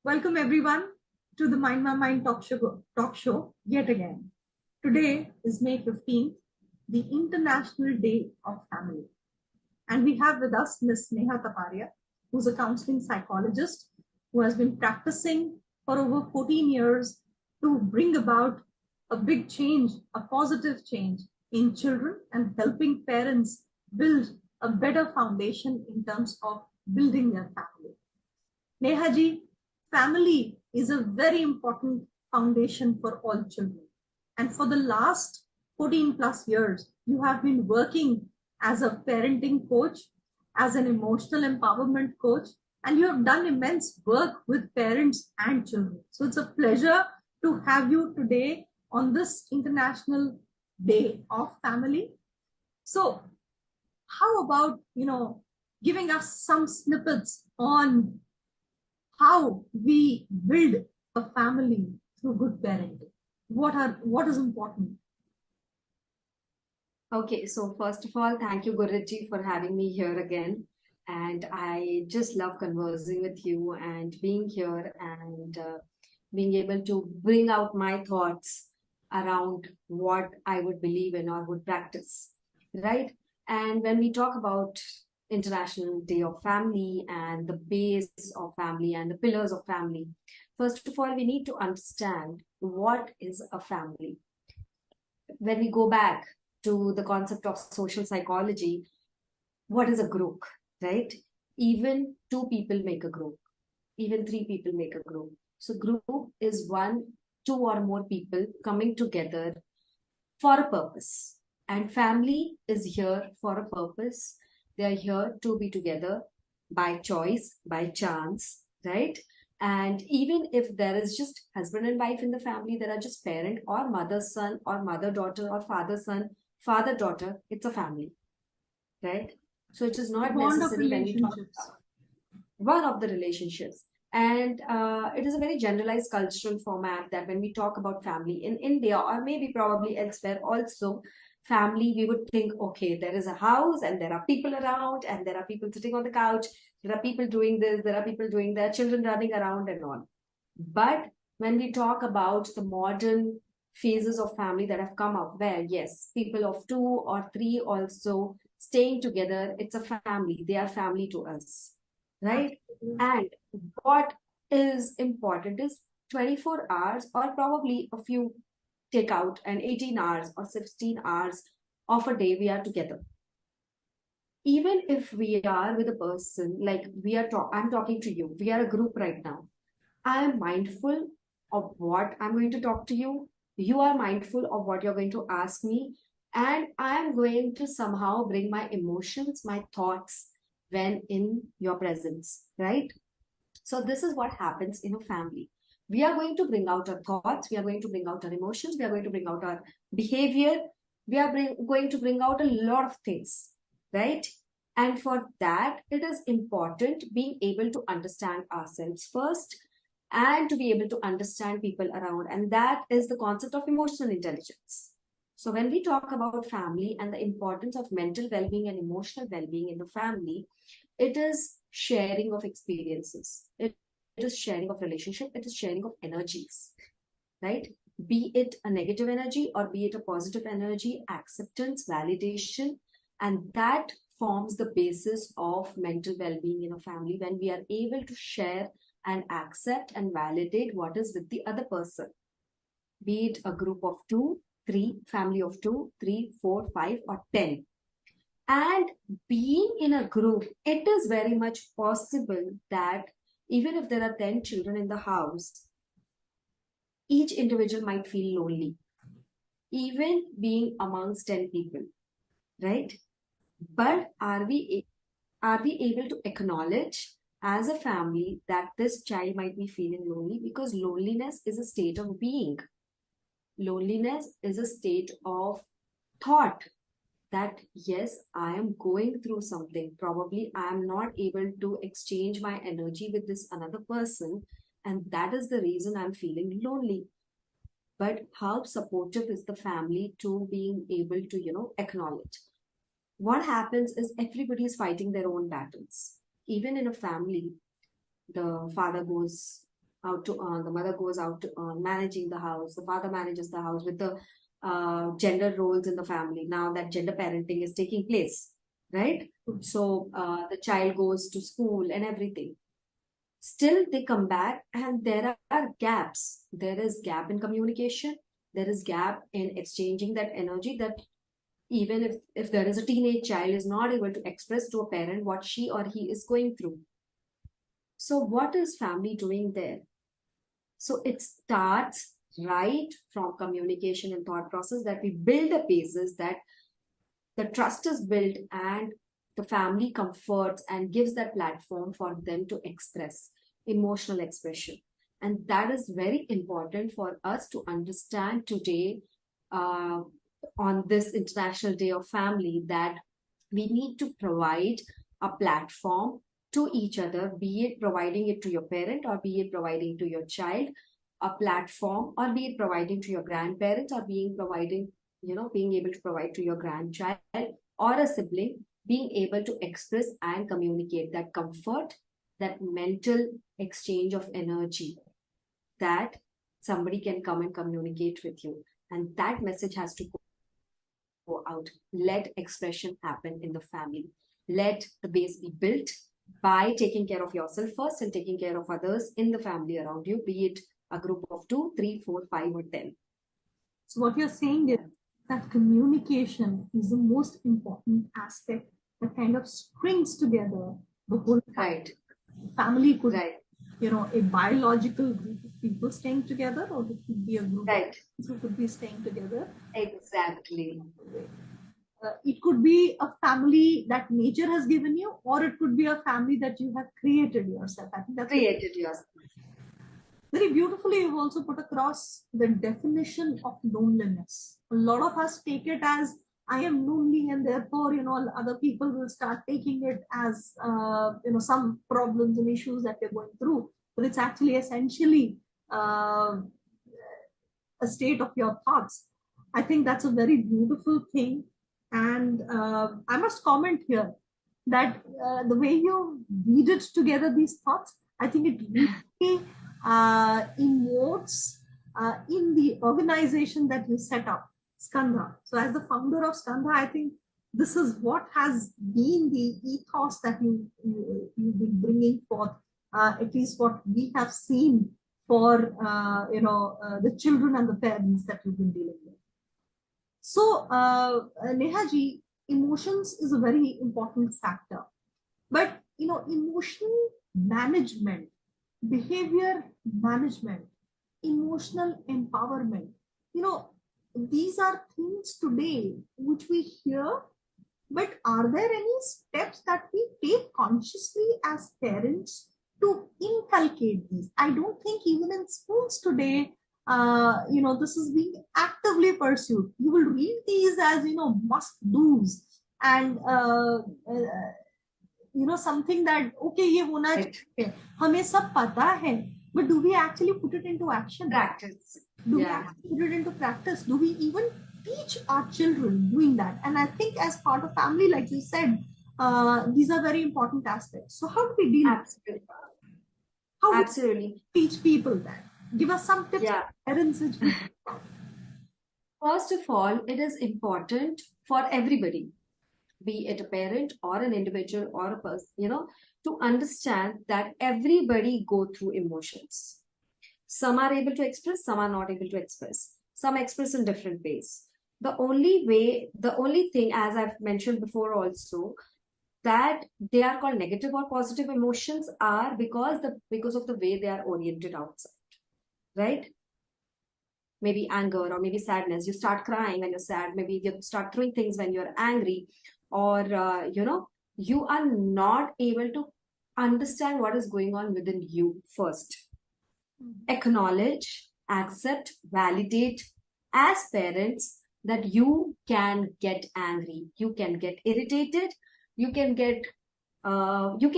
Welcome everyone to the Mind My Mind talk show yet again. Today is May 15th, the International Day of Family. And we have with us Ms. Neha Taparia, who's a counseling psychologist who has been practicing for over 14 years to bring about a big change, a positive change in children and helping parents build a better foundation in terms of building their family. Nehaji, family is a very important foundation for all children. And for the last 14 plus years, you have been working as a parenting coach, as an emotional empowerment coach, and you have done immense work with parents and children. So it's a pleasure to have you today on this International Day of Family. So how about, giving us some snippets on how we build a family through good parenting? What is important? Okay, so first of all, thank you, Guriji, for having me here again. And I just love conversing with you and being here and being able to bring out my thoughts around what I would believe in or would practice, right? And when we talk about International Day of Family and the base of family and the pillars of family, first of all, we need to understand what is a family. When we go back to the concept of social psychology, what is a group, right? Even two people make a group, even three people make a group. So, group is one, two, or more people coming together for a purpose. And family is here for a purpose. They are here to be together by choice, by chance, right? And even if there is just husband and wife in the family, there are just parent or mother son or mother daughter or father son, father daughter, it's a family, right? So it is not Bond of necessary when we talk relationships. about one of the relationships. And it is a very generalized cultural format that when we talk about family in India or maybe probably elsewhere also, family, we would think, okay, there is a house and there are people around and there are people sitting on the couch, there are people doing this, there are people doing that, children running around and all. But when we talk about the modern phases of family that have come up, where yes, people of two or three also staying together, it's a family, they are family to us, right? And what is important is 24 hours or probably a few take out and 18 hours or 16 hours of a day we are together. Even if we are with a person, like I'm talking to you, we are a group right now. I am mindful of what I'm going to talk to you. You are mindful of what you're going to ask me. And I am going to somehow bring my emotions, my thoughts when in your presence, right? So, this is what happens in a family. We are going to bring out our thoughts, we are going to bring out our emotions, we are going to bring out our behavior, we are going to bring out a lot of things, right? And for that, it is important being able to understand ourselves first and to be able to understand people around. And that is the concept of emotional intelligence. So, when we talk about family and the importance of mental well being and emotional well being in the family, it is sharing of experiences, it is sharing of relationship, it is sharing of energies, right? Be it a negative energy or be it a positive energy, acceptance, validation, and that forms the basis of mental well-being in a family when we are able to share and accept and validate what is with the other person, be it a group of two, three, family of two, three, four, five, or 10. And being in a group, it is very much possible that even if there are 10 children in the house, each individual might feel lonely, even being amongst 10 people, right? But are we able to acknowledge as a family that this child might be feeling lonely? Because loneliness is a state of being. Loneliness is a state of thought that yes, I am going through something. Probably I am not able to exchange my energy with this another person, and that is the reason I'm feeling lonely. But how supportive is the family to being able to, acknowledge? What happens is everybody is fighting their own battles. Even in a family, the father goes out to earn, the mother goes out to earn, managing the house, the father manages the house with the gender roles in the family. Now that gender parenting is taking place, right? So the child goes to school and everything. Still, they come back and there are gaps. There is gap in communication. There is gap in exchanging that energy, that even if there is a teenage child is not able to express to a parent what she or he is going through. So what is family doing there? So it starts right from communication and thought process, that we build a basis, that the trust is built and the family comforts and gives that platform for them to express emotional expression. And that is very important for us to understand today, uh, on this International Day of Family, that we need to provide a platform to each other, be it providing it to your parent or be it providing to your child, a platform, or be it providing to your grandparents, or being providing, being able to provide to your grandchild or a sibling, being able to express and communicate that comfort, that mental exchange of energy, that somebody can come and communicate with you. And that message has to go out. Let expression happen in the family. Let the base be built by taking care of yourself first and taking care of others in the family around you, be it a group of 2, 3, 4, 5, or 10. So what you're saying is that communication is the most important aspect that kind of strings together the whole family. Right. Family could, Right. A biological group of people staying together, or it could be a group Right. of people who could be staying together. Exactly. It could be a family that nature has given you, or it could be a family that you have created yourself. I think that's Created yourself. Very beautifully, you've also put across the definition of loneliness. A lot of us take it as I am lonely, and therefore, other people will start taking it as, some problems and issues that they're going through. But it's actually essentially a state of your thoughts. I think that's a very beautiful thing. And I must comment here that the way you weeded together these thoughts, I think it really emotes in the organization that you set up, Skandha. So, as the founder of Skandha, I think this is what has been the ethos that you've been bringing forth, at least what we have seen for the children and the parents that you've been dealing with. So, Nehaji, emotions is a very important factor. But, emotional management, behavior management, emotional empowerment, these are things today which we hear, but are there any steps that we take consciously as parents to inculcate these? I don't think even in schools today, this is being actively pursued. You will read these as, must do's, and something that okay, ये होना चाहिए, हमें सब पता है, but do we actually put it into action? Practice. Do we actually put it into practice? Do we even teach our children doing that? And I think as part of family, like you said, these are very important aspects. So how do we deal? Absolutely. How Absolutely. teach people that? Give us some tips. Yeah. Parents. First of all, it is important for everybody, be it a parent or an individual or a person, to understand that everybody go through emotions. Some are able to express, some are not able to express. Some express in different ways. The only thing, as I've mentioned before also, that they are called negative or positive emotions are because of the way they are oriented outside, right? Maybe anger or maybe sadness. You start crying when you're sad. Maybe you start throwing things when you're angry, or you are not able to understand what is going on within you first. Acknowledge, accept, validate as parents that you can get angry, you can get irritated, you can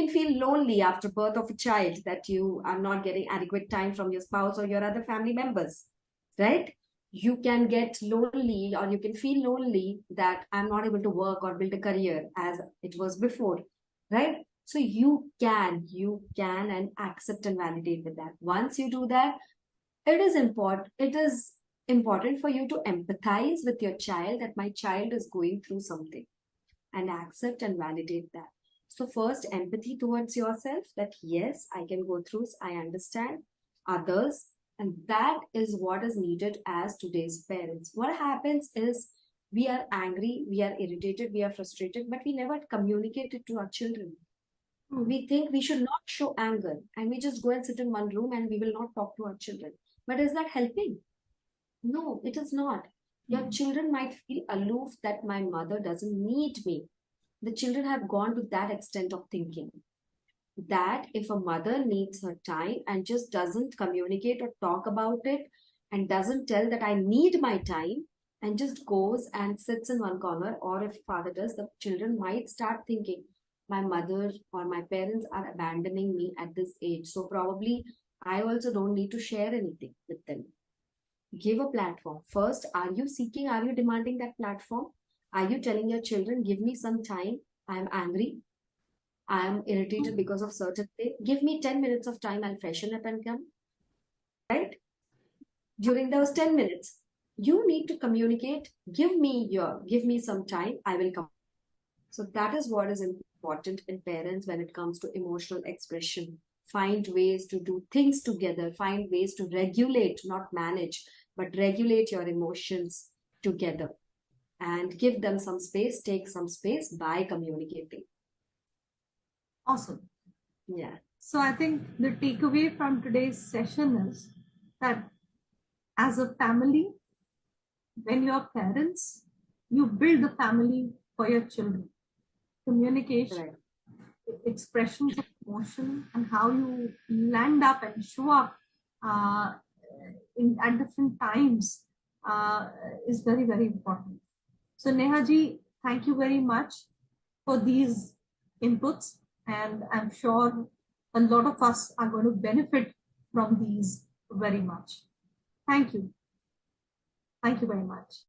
feel lonely after birth of a child, that you are not getting adequate time from your spouse or your other family members, right? You can get lonely, or you can feel lonely that I'm not able to work or build a career as it was before, right? So you can and accept and validate with that. Once you do that, it is important for you to empathize with your child, that my child is going through something, and accept and validate that. So first, empathy towards yourself, that yes, I can go through, I understand others, and that is what is needed as today's parents. What happens is we are angry, we are irritated, we are frustrated, but we never communicate it to our children. We think we should not show anger, and we just go and sit in one room and we will not talk to our children. But is that helping? No, it is not. Your children might feel aloof, that my mother doesn't need me. The children have gone to that extent of thinking that if a mother needs her time and just doesn't communicate or talk about it, and doesn't tell that I need my time, and just goes and sits in one corner, or if father does, the children might start thinking my mother or my parents are abandoning me at this age, so probably I also don't need to share anything with them. Give a platform. First, are you demanding that platform? Are you telling your children, give me some time, I am angry, I am irritated because of certain thing. Give me 10 minutes of time, I'll freshen up and come. Right? During those 10 minutes, you need to communicate. Give me some time, I will come. So that is what is important in parents when it comes to emotional expression. Find ways to do things together, find ways to regulate, not manage, but regulate your emotions together, and give them some space, take some space by communicating. Awesome. Yeah. So I think the takeaway from today's session is that as a family, when you're parents, you build the family for your children. Communication, Right. expressions of emotion, and how you land up and show up uh, at different times is very, very important. So, Nehaji, thank you very much for these inputs, and I'm sure a lot of us are going to benefit from these very much. Thank you. Thank you very much.